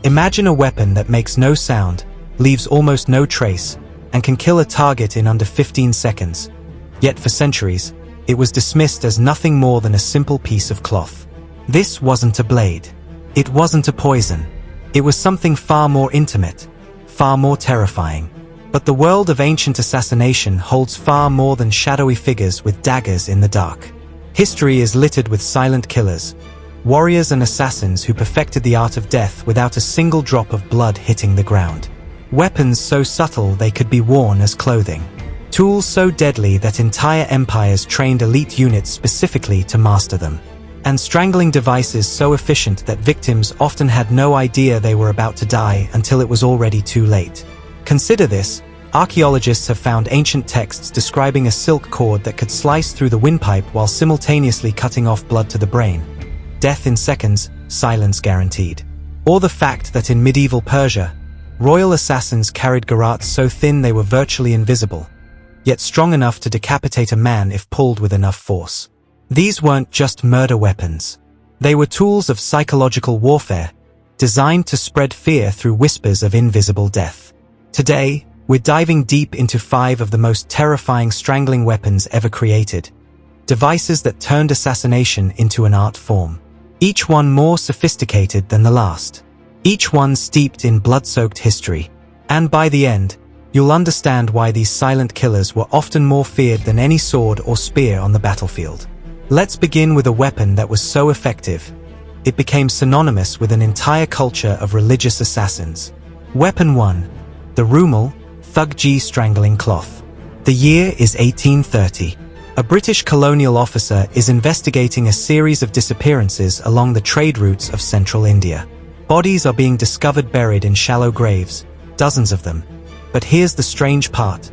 Imagine a weapon that makes no sound, leaves almost no trace, and can kill a target in under 15 seconds. Yet for centuries, it was dismissed as nothing more than a simple piece of cloth. This wasn't a blade. It wasn't a poison. It was something far more intimate, far more terrifying. But the world of ancient assassination holds far more than shadowy figures with daggers in the dark. History is littered with silent killers, warriors and assassins who perfected the art of death without a single drop of blood hitting the ground. Weapons so subtle they could be worn as clothing. Tools so deadly that entire empires trained elite units specifically to master them. And strangling devices so efficient that victims often had no idea they were about to die until it was already too late. Consider this: archaeologists have found ancient texts describing a silk cord that could slice through the windpipe while simultaneously cutting off blood to the brain. Death in seconds, silence guaranteed. Or the fact that in medieval Persia, royal assassins carried garrotes so thin they were virtually invisible, yet strong enough to decapitate a man if pulled with enough force. These weren't just murder weapons. They were tools of psychological warfare, designed to spread fear through whispers of invisible death. Today, we're diving deep into 5 of the most terrifying strangling weapons ever created. Devices that turned assassination into an art form. Each one more sophisticated than the last. Each one steeped in blood-soaked history. And by the end, you'll understand why these silent killers were often more feared than any sword or spear on the battlefield. Let's begin with a weapon that was so effective, it became synonymous with an entire culture of religious assassins. Weapon 1. The rumal, Thuggee strangling cloth. The year is 1830. A British colonial officer is investigating a series of disappearances along the trade routes of central India. Bodies are being discovered buried in shallow graves, dozens of them. But here's the strange part.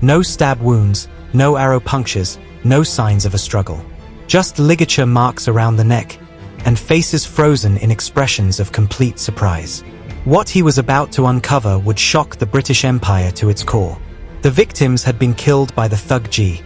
No stab wounds, no arrow punctures, no signs of a struggle. Just ligature marks around the neck, and faces frozen in expressions of complete surprise. What he was about to uncover would shock the British Empire to its core. The victims had been killed by the Thuggee,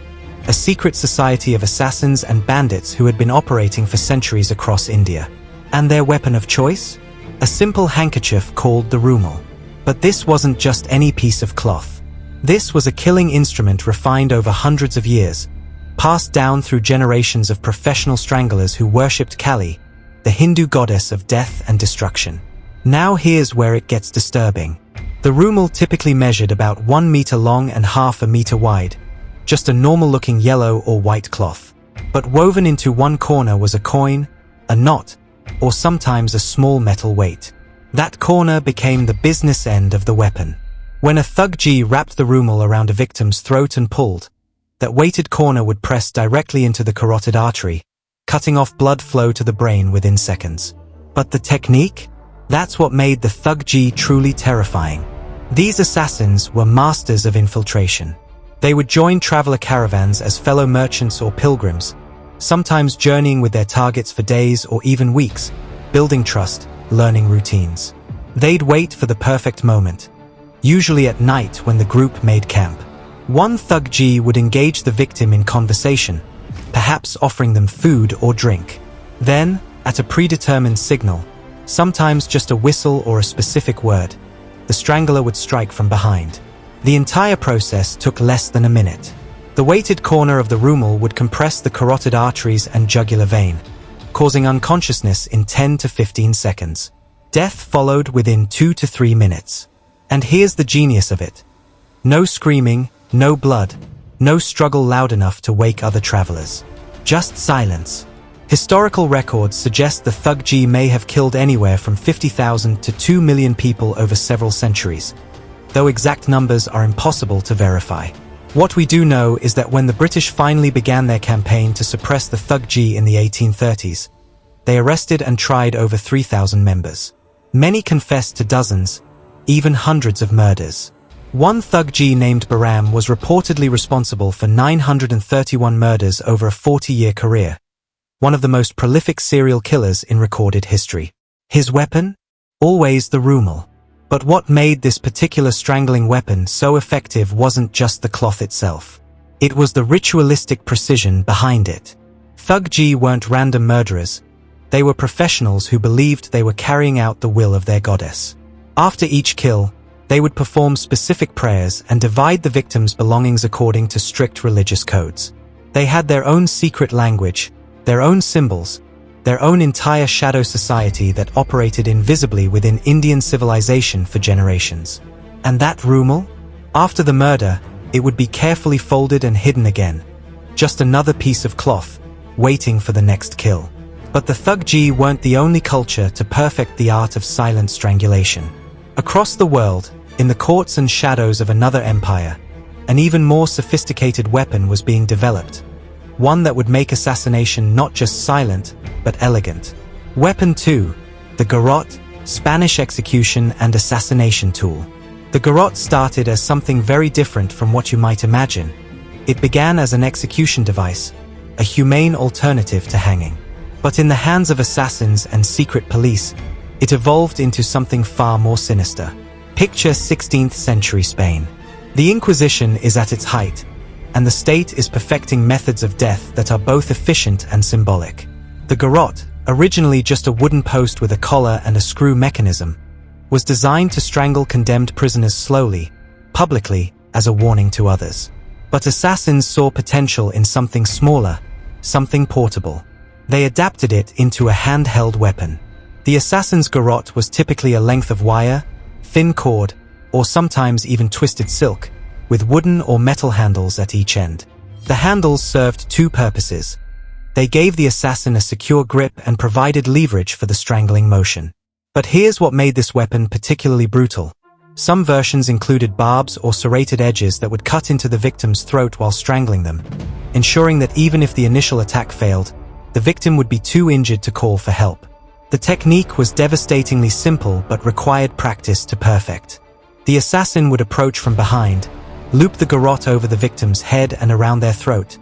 a secret society of assassins and bandits who had been operating for centuries across India. And their weapon of choice? A simple handkerchief called the rumal. But this wasn't just any piece of cloth. This was a killing instrument refined over hundreds of years, passed down through generations of professional stranglers who worshipped Kali, the Hindu goddess of death and destruction. Now here's where it gets disturbing. The rumal typically measured about 1 meter long and half a meter wide, just a normal-looking yellow or white cloth. But woven into one corner was a coin, a knot, or sometimes a small metal weight. That corner became the business end of the weapon. When a Thuggee wrapped the rumal around a victim's throat and pulled, that weighted corner would press directly into the carotid artery, cutting off blood flow to the brain within seconds. But the technique? That's what made the Thuggee truly terrifying. These assassins were masters of infiltration. They would join traveler caravans as fellow merchants or pilgrims, sometimes journeying with their targets for days or even weeks, building trust, learning routines. They'd wait for the perfect moment, usually at night when the group made camp. One Thuggee would engage the victim in conversation, perhaps offering them food or drink. Then, at a predetermined signal, sometimes just a whistle or a specific word, the strangler would strike from behind. The entire process took less than a minute. The weighted corner of the rumal would compress the carotid arteries and jugular vein, causing unconsciousness in 10 to 15 seconds. Death followed within 2 to 3 minutes. And here's the genius of it. No screaming, no blood, no struggle loud enough to wake other travelers. Just silence. Historical records suggest the Thuggee may have killed anywhere from 50,000 to 2 million people over several centuries, though exact numbers are impossible to verify. What we do know is that when the British finally began their campaign to suppress the Thuggee in the 1830s, they arrested and tried over 3,000 members. Many confessed to dozens, even hundreds of murders. One Thuggee named Baram was reportedly responsible for 931 murders over a 40-year career, one of the most prolific serial killers in recorded history. His weapon? Always the rumal. But what made this particular strangling weapon so effective wasn't just the cloth itself. It was the ritualistic precision behind it. Thuggee weren't random murderers. They were professionals who believed they were carrying out the will of their goddess. After each kill, they would perform specific prayers and divide the victim's belongings according to strict religious codes. They had their own secret language, their own symbols, their own entire shadow society that operated invisibly within Indian civilization for generations. And that rumal? After the murder, it would be carefully folded and hidden again. Just another piece of cloth, waiting for the next kill. But the Thuggee weren't the only culture to perfect the art of silent strangulation. Across the world, in the courts and shadows of another empire, an even more sophisticated weapon was being developed. One that would make assassination not just silent, but elegant. Weapon 2, the garrote, Spanish execution and assassination tool. The garrote started as something very different from what you might imagine. It began as an execution device, a humane alternative to hanging. But in the hands of assassins and secret police, it evolved into something far more sinister. Picture 16th century Spain. The Inquisition is at its height, and the state is perfecting methods of death that are both efficient and symbolic. The garrote, originally just a wooden post with a collar and a screw mechanism, was designed to strangle condemned prisoners slowly, publicly, as a warning to others. But assassins saw potential in something smaller, something portable. They adapted it into a handheld weapon. The assassin's garrote was typically a length of wire, thin cord, or sometimes even twisted silk, with wooden or metal handles at each end. The handles served two purposes. They gave the assassin a secure grip and provided leverage for the strangling motion. But here's what made this weapon particularly brutal. Some versions included barbs or serrated edges that would cut into the victim's throat while strangling them, ensuring that even if the initial attack failed, the victim would be too injured to call for help. The technique was devastatingly simple but required practice to perfect. The assassin would approach from behind, loop the garrote over the victim's head and around their throat,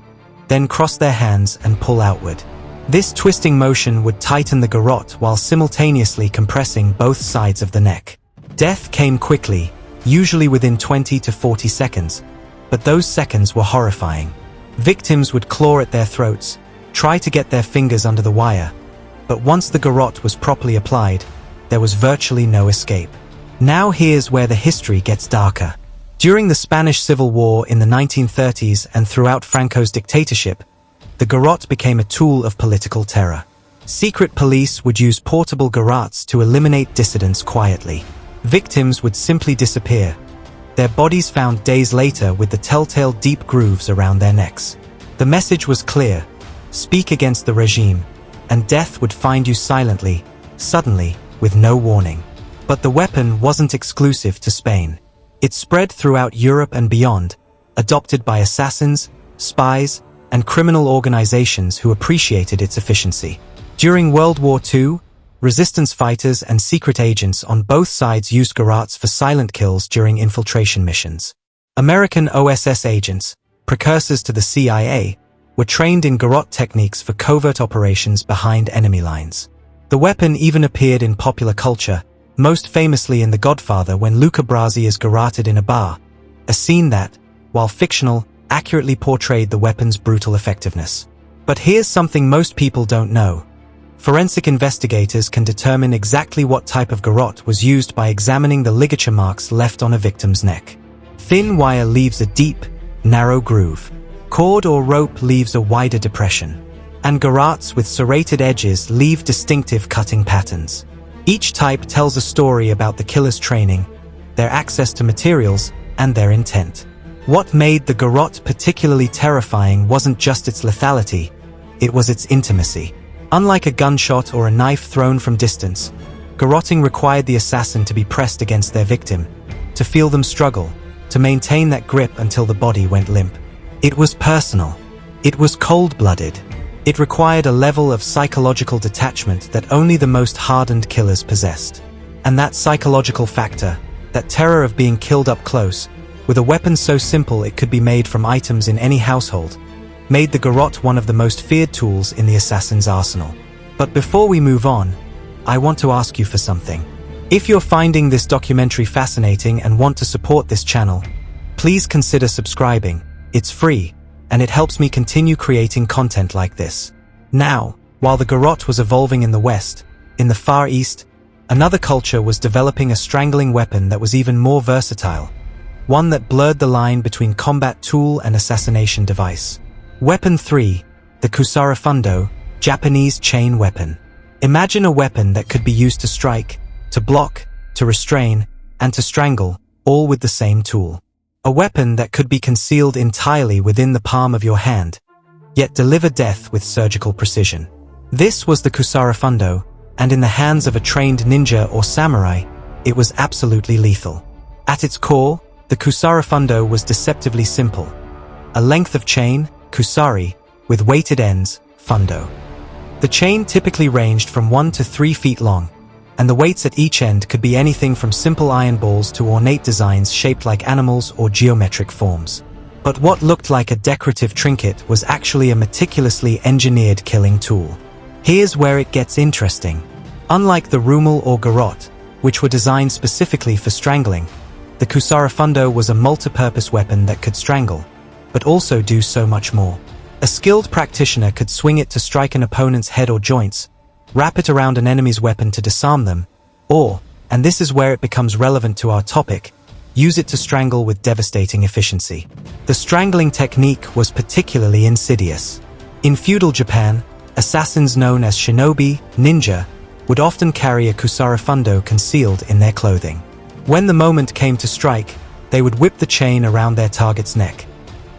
then cross their hands and pull outward. This twisting motion would tighten the garrote while simultaneously compressing both sides of the neck. Death came quickly, usually within 20 to 40 seconds, but those seconds were horrifying. Victims would claw at their throats, try to get their fingers under the wire, but once the garrote was properly applied, there was virtually no escape. Now here's where the history gets darker. During the Spanish Civil War in the 1930s and throughout Franco's dictatorship, the garrote became a tool of political terror. Secret police would use portable garrotes to eliminate dissidents quietly. Victims would simply disappear, their bodies found days later with the telltale deep grooves around their necks. The message was clear: speak against the regime, and death would find you silently, suddenly, with no warning. But the weapon wasn't exclusive to Spain. It spread throughout Europe and beyond, adopted by assassins, spies, and criminal organizations who appreciated its efficiency. During World War II, resistance fighters and secret agents on both sides used garrotes for silent kills during infiltration missions. American OSS agents, precursors to the CIA, were trained in garrote techniques for covert operations behind enemy lines. The weapon even appeared in popular culture, most famously in The Godfather when Luca Brasi is garroted in a bar, a scene that, while fictional, accurately portrayed the weapon's brutal effectiveness. But here's something most people don't know. Forensic investigators can determine exactly what type of garrote was used by examining the ligature marks left on a victim's neck. Thin wire leaves a deep, narrow groove. Cord or rope leaves a wider depression. And garrotes with serrated edges leave distinctive cutting patterns. Each type tells a story about the killer's training, their access to materials, and their intent. What made the garrote particularly terrifying wasn't just its lethality, it was its intimacy. Unlike a gunshot or a knife thrown from distance, garroting required the assassin to be pressed against their victim, to feel them struggle, to maintain that grip until the body went limp. It was personal. It was cold-blooded. It required a level of psychological detachment that only the most hardened killers possessed. And that psychological factor, that terror of being killed up close, with a weapon so simple it could be made from items in any household, made the garrote one of the most feared tools in the assassin's arsenal. But before we move on, I want to ask you for something. If you're finding this documentary fascinating and want to support this channel, please consider subscribing. It's free, and it helps me continue creating content like this. Now, While the garrote was evolving in the West, in the Far East, another culture was developing a strangling weapon that was even more versatile, one that blurred the line between combat tool and assassination device. Weapon 3, the kusarigundo, Japanese chain weapon. Imagine a weapon that could be used to strike, to block, to restrain, and to strangle, all with the same tool. A weapon that could be concealed entirely within the palm of your hand, yet deliver death with surgical precision. This was the kusarigundo, and in the hands of a trained ninja or samurai, it was absolutely lethal. At its core, the kusarigundo was deceptively simple. A length of chain, kusari, with weighted ends, fundo. The chain typically ranged from 1 to 3 feet long, and the weights at each end could be anything from simple iron balls to ornate designs shaped like animals or geometric forms. But what looked like a decorative trinket was actually a meticulously engineered killing tool. Here's where it gets interesting. Unlike the rumal or garrote, which were designed specifically for strangling, the kusarigundo was a multi-purpose weapon that could strangle, but also do so much more. A skilled practitioner could swing it to strike an opponent's head or joints, wrap it around an enemy's weapon to disarm them, or, and this is where it becomes relevant to our topic, use it to strangle with devastating efficiency. The strangling technique was particularly insidious. In feudal Japan, assassins known as shinobi, ninja, would often carry a kusarigundo concealed in their clothing. When the moment came to strike, they would whip the chain around their target's neck,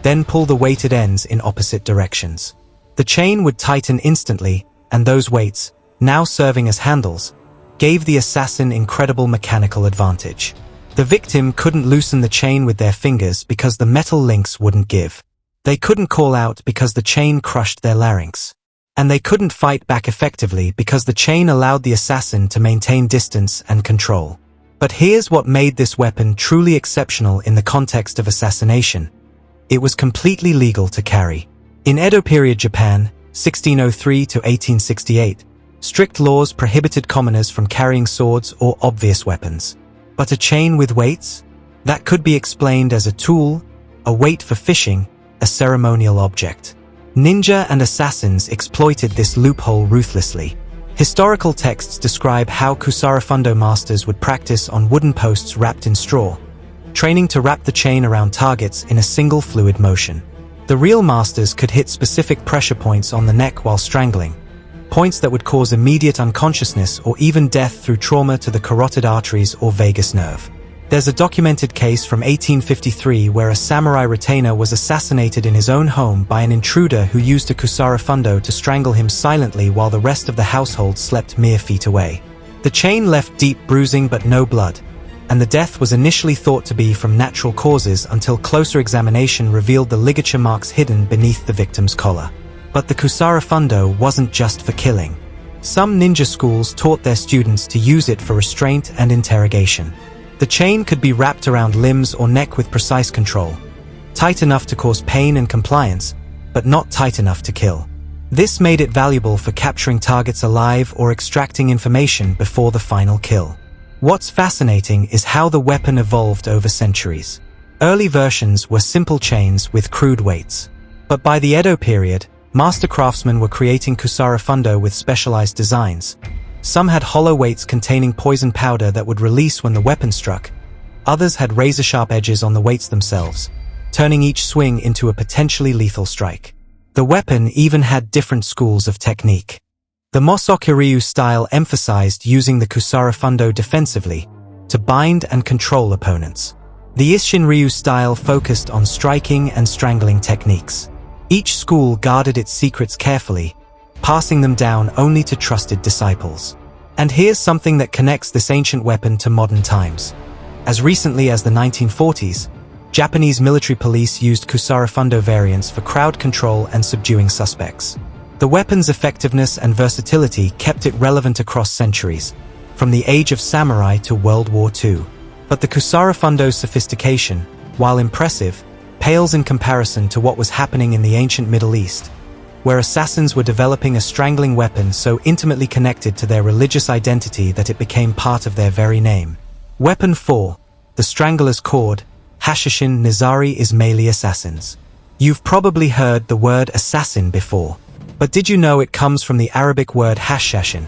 then pull the weighted ends in opposite directions. The chain would tighten instantly, and those weights, now serving as handles, gave the assassin incredible mechanical advantage. The victim couldn't loosen the chain with their fingers because the metal links wouldn't give. They couldn't call out because the chain crushed their larynx. And they couldn't fight back effectively because the chain allowed the assassin to maintain distance and control. But here's what made this weapon truly exceptional in the context of assassination. It was completely legal to carry. In Edo period Japan, 1603 to 1868, strict laws prohibited commoners from carrying swords or obvious weapons. But a chain with weights? That could be explained as a tool, a weight for fishing, a ceremonial object. Ninja and assassins exploited this loophole ruthlessly. Historical texts describe how kusarigundo masters would practice on wooden posts wrapped in straw, training to wrap the chain around targets in a single fluid motion. The real masters could hit specific pressure points on the neck while strangling, points that would cause immediate unconsciousness or even death through trauma to the carotid arteries or vagus nerve. There's a documented case from 1853 where a samurai retainer was assassinated in his own home by an intruder who used a kusarigundo to strangle him silently while the rest of the household slept mere feet away. The chain left deep bruising but no blood, and the death was initially thought to be from natural causes until closer examination revealed the ligature marks hidden beneath the victim's collar. But the kusarigundo wasn't just for killing. Some ninja schools taught their students to use it for restraint and interrogation. The chain could be wrapped around limbs or neck with precise control, tight enough to cause pain and compliance, but not tight enough to kill. This made it valuable for capturing targets alive or extracting information before the final kill. What's fascinating is how the weapon evolved over centuries. Early versions were simple chains with crude weights. But by the Edo period, master craftsmen were creating kusarigundo with specialized designs. Some had hollow weights containing poison powder that would release when the weapon struck. Others had razor-sharp edges on the weights themselves, turning each swing into a potentially lethal strike. The weapon even had different schools of technique. The Mosoku-ryu style emphasized using the kusarigundo defensively, to bind and control opponents. The Isshin-ryu style focused on striking and strangling techniques. Each school guarded its secrets carefully, passing them down only to trusted disciples. And here's something that connects this ancient weapon to modern times. As recently as the 1940s, Japanese military police used kusarigundo variants for crowd control and subduing suspects. The weapon's effectiveness and versatility kept it relevant across centuries, from the age of samurai to World War II. But the kusarigundo's sophistication, while impressive, pales in comparison to what was happening in the ancient Middle East, where assassins were developing a strangling weapon so intimately connected to their religious identity that it became part of their very name. Weapon 4, the strangler's cord, Hashashin Nizari Ismaili assassins. You've probably heard the word assassin before. But did you know it comes from the Arabic word Hashashin?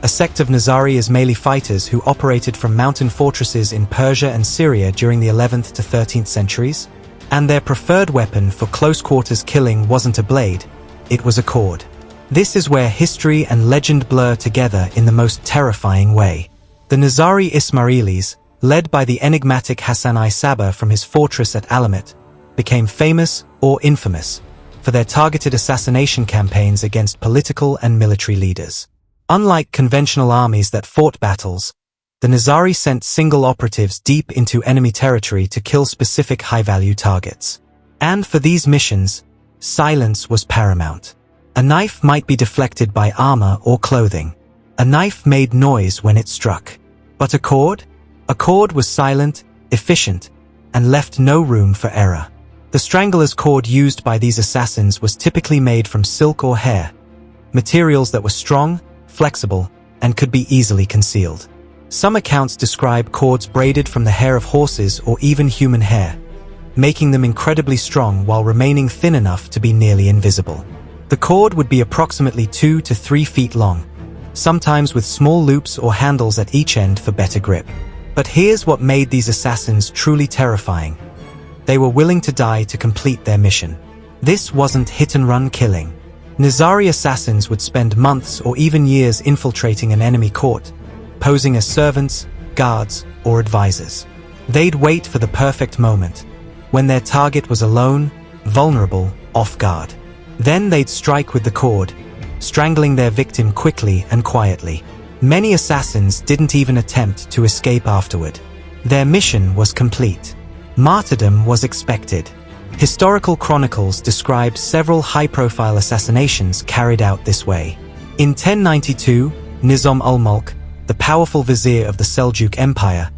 A sect of Nizari Ismaili fighters who operated from mountain fortresses in Persia and Syria during the 11th to 13th centuries? And their preferred weapon for close-quarters killing wasn't a blade, it was a cord. This is where history and legend blur together in the most terrifying way. The Nizari Ismailis, led by the enigmatic Hassan I Sabah from his fortress at Alamet, became famous, or infamous, for their targeted assassination campaigns against political and military leaders. Unlike conventional armies that fought battles, the Nizari sent single operatives deep into enemy territory to kill specific high-value targets. And for these missions, silence was paramount. A knife might be deflected by armor or clothing. A knife made noise when it struck. But a cord? A cord was silent, efficient, and left no room for error. The strangler's cord used by these assassins was typically made from silk or hair, materials that were strong, flexible, and could be easily concealed. Some accounts describe cords braided from the hair of horses or even human hair, making them incredibly strong while remaining thin enough to be nearly invisible. The cord would be approximately 2 to 3 feet long, sometimes with small loops or handles at each end for better grip. But here's what made these assassins truly terrifying. They were willing to die to complete their mission. This wasn't hit-and-run killing. Nizari assassins would spend months or even years infiltrating an enemy court, posing as servants, guards, or advisors. They'd wait for the perfect moment, when their target was alone, vulnerable, off guard. Then they'd strike with the cord, strangling their victim quickly and quietly. Many assassins didn't even attempt to escape afterward. Their mission was complete. Martyrdom was expected. Historical chronicles describe several high-profile assassinations carried out this way. In 1092, Nizam ul-Mulk, the powerful vizier of the Seljuk Empire,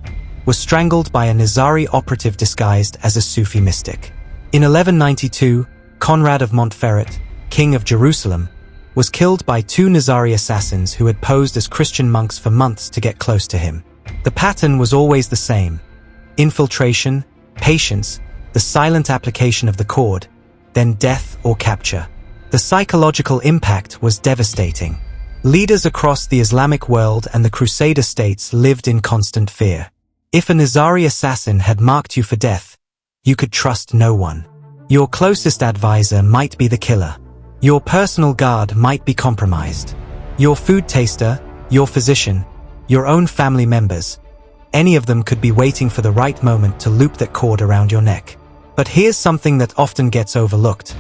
was strangled by a Nizari operative disguised as a Sufi mystic. In 1192, Conrad of Montferrat, king of Jerusalem, was killed by 2 Nizari assassins who had posed as Christian monks for months to get close to him. The pattern was always the same: infiltration, patience, the silent application of the cord, then death or capture. The psychological impact was devastating. Leaders across the Islamic world and the Crusader states lived in constant fear. If a Nizari assassin had marked you for death, you could trust no one. Your closest advisor might be the killer. Your personal guard might be compromised. Your food taster, your physician, your own family members, any of them could be waiting for the right moment to loop that cord around your neck. But here's something that often gets overlooked.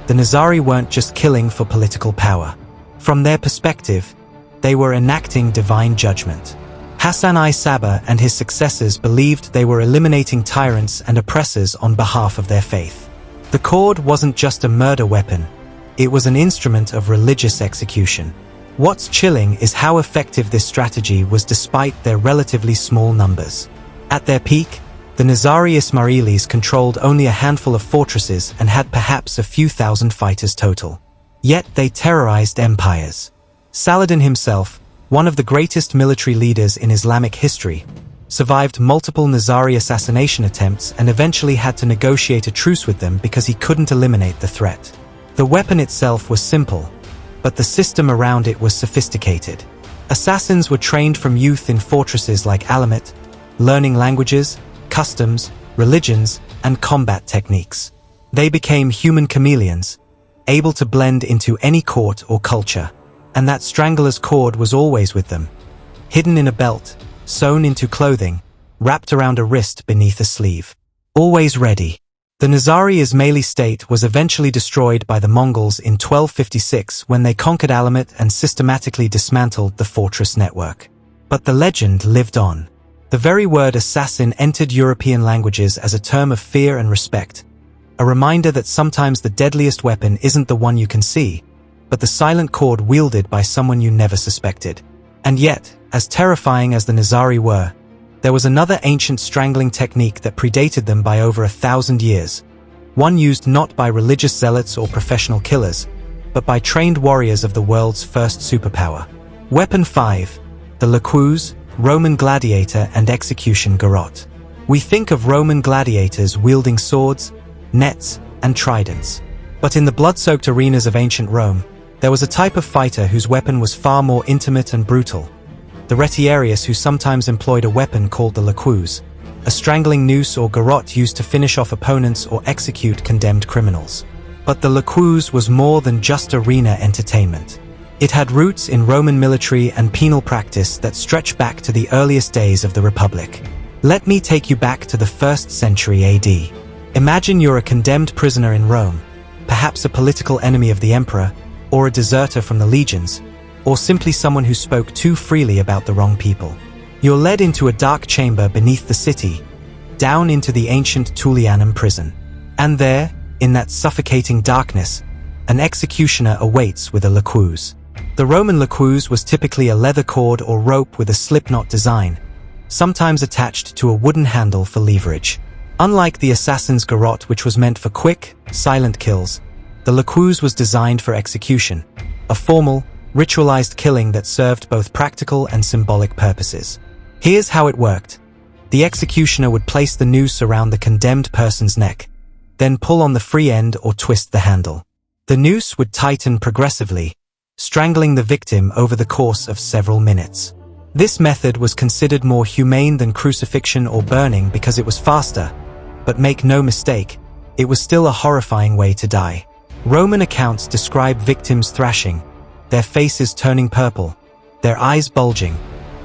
The Nizari weren't just killing for political power. From their perspective, they were enacting divine judgment. Hassan I Sabah and his successors believed they were eliminating tyrants and oppressors on behalf of their faith. The cord wasn't just a murder weapon, it was an instrument of religious execution. What's chilling is how effective this strategy was despite their relatively small numbers. At their peak, the Nizari Ismailis controlled only a handful of fortresses and had perhaps a few thousand fighters total. Yet they terrorized empires. Saladin himself, one of the greatest military leaders in Islamic history, survived multiple Nizari assassination attempts and eventually had to negotiate a truce with them because he couldn't eliminate the threat. The weapon itself was simple, but the system around it was sophisticated. Assassins were trained from youth in fortresses like Alamet, learning languages, customs, religions, and combat techniques. They became human chameleons, able to blend into any court or culture. And that strangler's cord was always with them, hidden in a belt, sewn into clothing, wrapped around a wrist beneath a sleeve. Always ready. The Nizari Ismaili state was eventually destroyed by the Mongols in 1256 when they conquered Alamet and systematically dismantled the fortress network. But the legend lived on. The very word assassin entered European languages as a term of fear and respect, a reminder that sometimes the deadliest weapon isn't the one you can see, but the silent cord wielded by someone you never suspected. And yet, as terrifying as the Nizari were, there was another ancient strangling technique that predated them by over 1,000 years, one used not by religious zealots or professional killers, but by trained warriors of the world's first superpower. Weapon 5, the laqueus, Roman gladiator and execution garrote. We think of Roman gladiators wielding swords, nets, and tridents. But in the blood-soaked arenas of ancient Rome, There was a type of fighter whose weapon was far more intimate and brutal. The retiarius, who sometimes employed a weapon called the laqueus, a strangling noose or garrote used to finish off opponents or execute condemned criminals. But the laqueus was more than just arena entertainment. It had roots in Roman military and penal practice that stretch back to the earliest days of the Republic. Let me take you back to the 1st century AD. Imagine you're a condemned prisoner in Rome, perhaps a political enemy of the emperor, or a deserter from the legions, or simply someone who spoke too freely about the wrong people. You're led into a dark chamber beneath the city, down into the ancient Tullianum prison. And there, in that suffocating darkness, an executioner awaits with a laqueus. The Roman laqueus was typically a leather cord or rope with a slipknot design, sometimes attached to a wooden handle for leverage. Unlike the assassin's garrote, which was meant for quick, silent kills, the laqueus was designed for execution, a formal, ritualized killing that served both practical and symbolic purposes. Here's how it worked. The executioner would place the noose around the condemned person's neck, then pull on the free end or twist the handle. The noose would tighten progressively, strangling the victim over the course of several minutes. This method was considered more humane than crucifixion or burning because it was faster, but make no mistake, it was still a horrifying way to die. Roman accounts describe victims thrashing, their faces turning purple, their eyes bulging,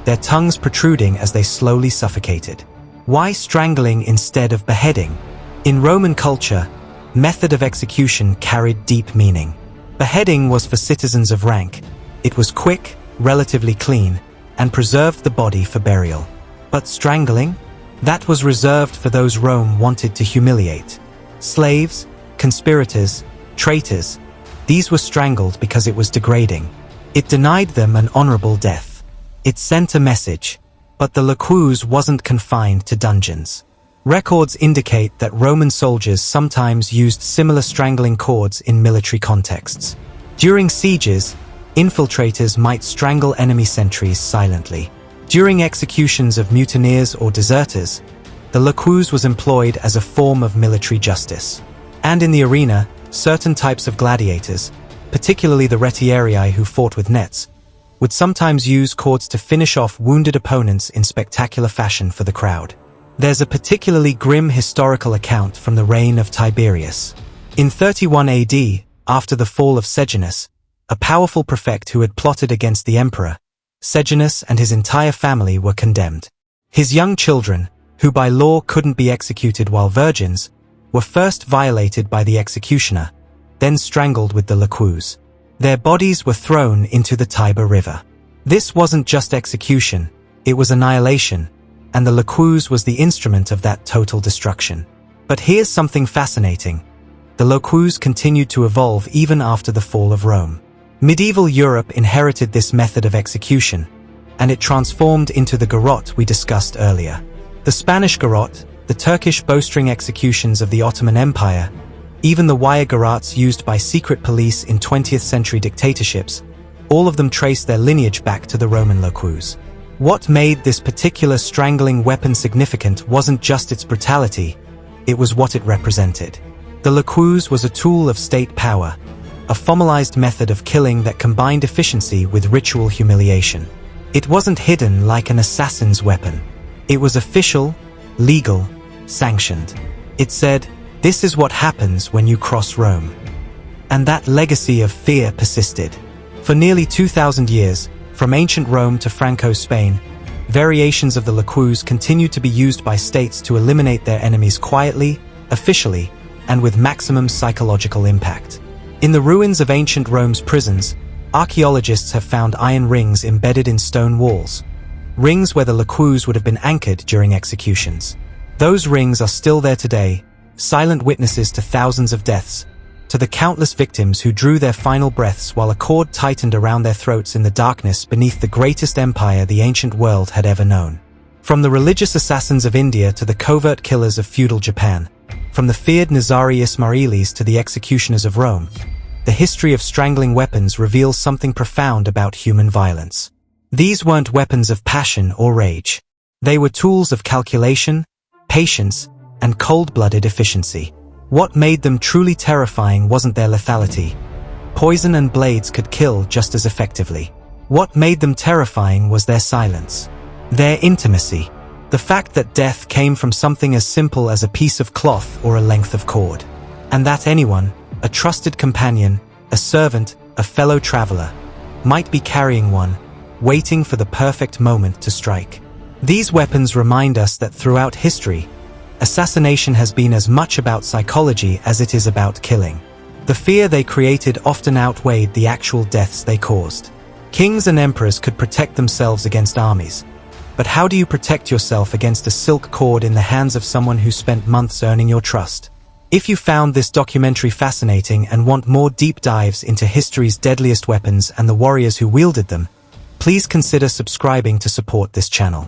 their tongues protruding as they slowly suffocated. Why strangling instead of beheading? In Roman culture, method of execution carried deep meaning. Beheading was for citizens of rank. It was quick, relatively clean, and preserved the body for burial. But strangling? That was reserved for those Rome wanted to humiliate. Slaves, conspirators, traitors, these were strangled because it was degrading. It denied them an honorable death. It sent a message, but the laqueus wasn't confined to dungeons. Records indicate that Roman soldiers sometimes used similar strangling cords in military contexts. During sieges, infiltrators might strangle enemy sentries silently. During executions of mutineers or deserters, the laqueus was employed as a form of military justice. And in the arena, certain types of gladiators, particularly the retiarii who fought with nets, would sometimes use cords to finish off wounded opponents in spectacular fashion for the crowd. There's a particularly grim historical account from the reign of Tiberius. In 31 AD, after the fall of Sejanus, a powerful prefect who had plotted against the emperor, Sejanus and his entire family were condemned. His young children, who by law couldn't be executed while virgins, were first violated by the executioner, then strangled with the laqueus. Their bodies were thrown into the Tiber River. This wasn't just execution, it was annihilation, and the laqueus was the instrument of that total destruction. But here's something fascinating. The laqueus continued to evolve even after the fall of Rome. Medieval Europe inherited this method of execution, and it transformed into the garrote we discussed earlier. The Spanish garrote, the Turkish bowstring executions of the Ottoman Empire, even the wire garrotes used by secret police in 20th century dictatorships, all of them trace their lineage back to the Roman laqueus. What made this particular strangling weapon significant wasn't just its brutality, it was what it represented. The laqueus was a tool of state power, a formalized method of killing that combined efficiency with ritual humiliation. It wasn't hidden like an assassin's weapon. It was official, legal, sanctioned. It said, "This is what happens when you cross Rome." And that legacy of fear persisted. For nearly 2,000 years, from ancient Rome to Franco Spain, variations of the laqueus continued to be used by states to eliminate their enemies quietly, officially, and with maximum psychological impact. In the ruins of ancient Rome's prisons, archaeologists have found iron rings embedded in stone walls, rings where the laqueus would have been anchored during executions. Those rings are still there today, silent witnesses to thousands of deaths, to the countless victims who drew their final breaths while a cord tightened around their throats in the darkness beneath the greatest empire the ancient world had ever known. From the religious assassins of India to the covert killers of feudal Japan, from the feared Nizari Ismailis to the executioners of Rome, the history of strangling weapons reveals something profound about human violence. These weren't weapons of passion or rage. They were tools of calculation, patience, and cold-blooded efficiency. What made them truly terrifying wasn't their lethality. poison and blades could kill just as effectively. What made them terrifying was their silence. Their intimacy. The fact that death came from something as simple as a piece of cloth or a length of cord. And that anyone, a trusted companion, a servant, a fellow traveler, might be carrying one, waiting for the perfect moment to strike. These weapons remind us that throughout history, assassination has been as much about psychology as it is about killing. The fear they created often outweighed the actual deaths they caused. Kings and emperors could protect themselves against armies. But how do you protect yourself against a silk cord in the hands of someone who spent months earning your trust? If you found this documentary fascinating and want more deep dives into history's deadliest weapons and the warriors who wielded them, please consider subscribing to support this channel.